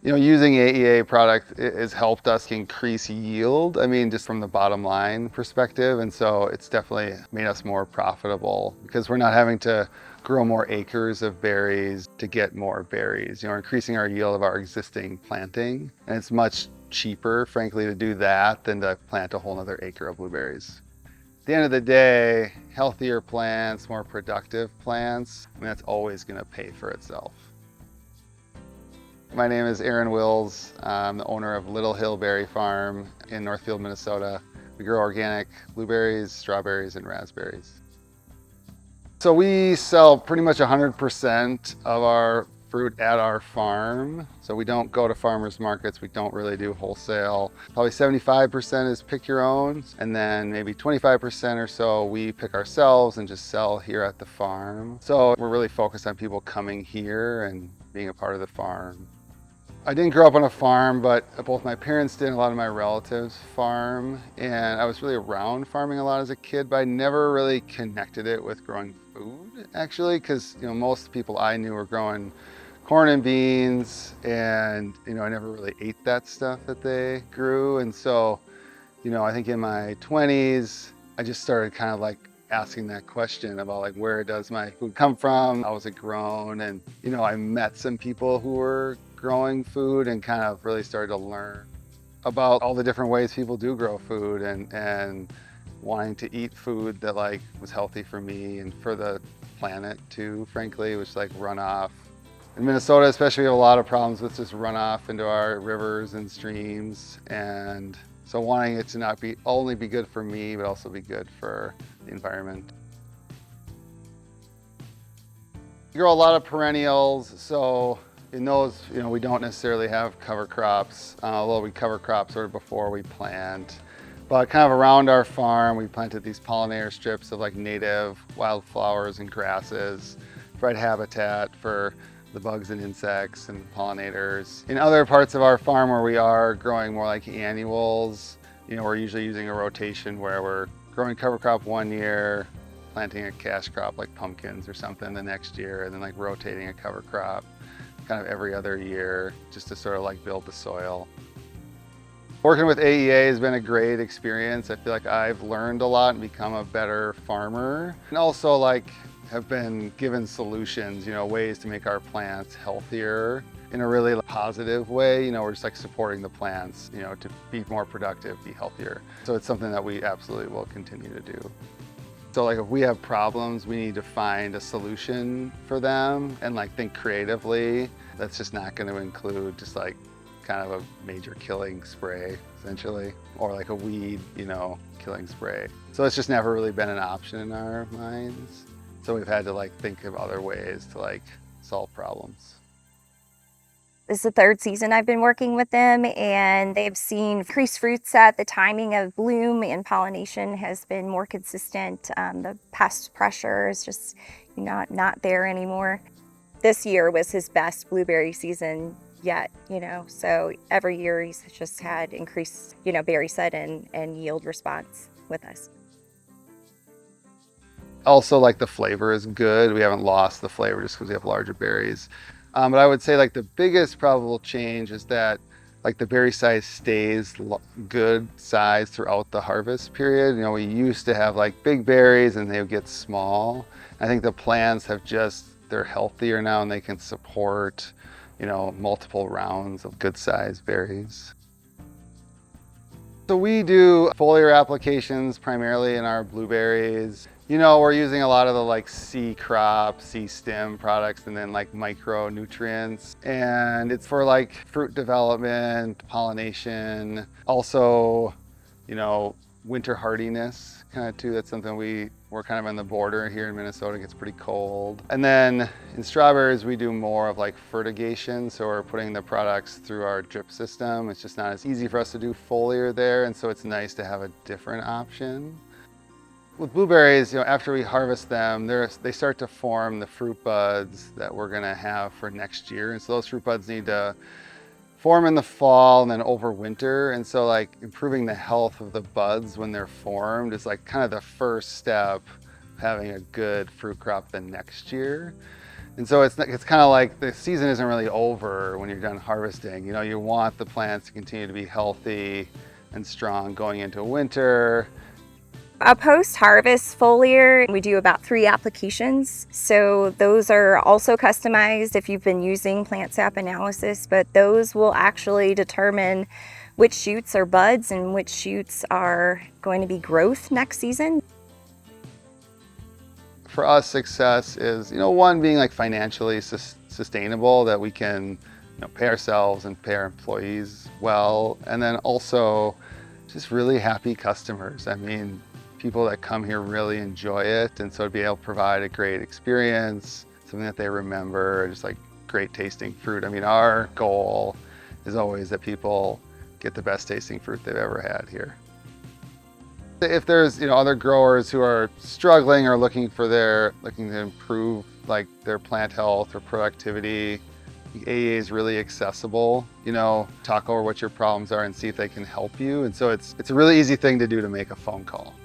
Using AEA product has helped us increase yield. I mean, just from the bottom line perspective. And so it's definitely made us more profitable because we're not having to grow more acres of berries to get more berries. We're increasing our yield of our existing planting. And it's much cheaper, frankly, to do that than to plant a whole nother acre of blueberries. At the end of the day, healthier plants, more productive plants, that's always going to pay for itself. My name is Aaron Wills. I'm the owner of Little Hill Berry Farm in Northfield, Minnesota. We grow organic blueberries, strawberries, and raspberries. So we sell pretty much 100% of our fruit at our farm. So we don't go to farmers markets. We don't really do wholesale. Probably 75% is pick your own, and then maybe 25% or so we pick ourselves and just sell here at the farm. So we're really focused on people coming here and being a part of the farm. I didn't grow up on a farm, but both my parents did, and a lot of my relatives farm, and I was really around farming a lot as a kid, but I never really connected it with growing food, actually, because most people I knew were growing corn and beans, and I never really ate that stuff that they grew. And so I think in my 20s I just started kind of like asking that question about like, where does my food come from, how was it grown? And I met some people who were growing food and kind of really started to learn about all the different ways people do grow food, and wanting to eat food that like was healthy for me and for the planet too, frankly, which like runoff. In Minnesota especially, we have a lot of problems with just runoff into our rivers and streams, and so wanting it to not be only be good for me, but also be good for the environment. We grow a lot of perennials, so in those, we don't necessarily have cover crops, although we cover crops sort of before we plant. But kind of around our farm, we planted these pollinator strips of like native wildflowers and grasses, provide habitat for the bugs and insects and pollinators. In other parts of our farm where we are growing more like annuals, we're usually using a rotation where we're growing cover crop one year, planting a cash crop like pumpkins or something the next year, and then like rotating a cover crop kind of every other year just to sort of like build the soil. Working with AEA has been a great experience. I feel like I've learned a lot and become a better farmer, and also like have been given solutions, ways to make our plants healthier in a really positive way. We're just like supporting the plants, to be more productive, be healthier. So it's something that we absolutely will continue to do. So like if we have problems, we need to find a solution for them and like think creatively. That's just not going to include just like kind of a major killing spray essentially, or like a weed, killing spray. So it's just never really been an option in our minds. So we've had to like think of other ways to like solve problems. This is the third season I've been working with them, and they've seen increased fruit set. The timing of bloom and pollination has been more consistent. The pest pressure is just not there anymore. This year was his best blueberry season yet, so every year he's just had increased, berry set and yield response with us. Also, like the flavor is good. We haven't lost the flavor just because we have larger berries. But I would say like the biggest probable change is that like the berry size stays good size throughout the harvest period. We used to have like big berries and they would get small. I think the plants they're healthier now and they can support, multiple rounds of good sized berries. So we do foliar applications primarily in our blueberries. We're using a lot of the like C crop, C stem products, and then like micronutrients. And it's for like fruit development, pollination, also, winter hardiness kind of too. That's something we're kind of on the border here in Minnesota. It gets pretty cold. And then in strawberries, we do more of like fertigation. So we're putting the products through our drip system. It's just not as easy for us to do foliar there. And so it's nice to have a different option. With blueberries, after we harvest them, they start to form the fruit buds that we're gonna have for next year. And so those fruit buds need to form in the fall and then overwinter. And so like improving the health of the buds when they're formed is like kind of the first step of having a good fruit crop the next year. And so it's kind of like the season isn't really over when you're done harvesting. You know, you want the plants to continue to be healthy and strong going into winter. A post-harvest foliar, we do about 3 applications. So those are also customized if you've been using plant sap analysis, but those will actually determine which shoots are buds and which shoots are going to be growth next season. For us, success is, one, being like financially sustainable, that we can, pay ourselves and pay our employees well. And then also just really happy customers. I mean, people that come here really enjoy it. And so to be able to provide a great experience, something that they remember, just like great tasting fruit. I mean, our goal is always that people get the best tasting fruit they've ever had here. If there's other growers who are struggling or looking to improve like their plant health or productivity, the AEA is really accessible. Talk over what your problems are and see if they can help you. And so it's a really easy thing to do, to make a phone call.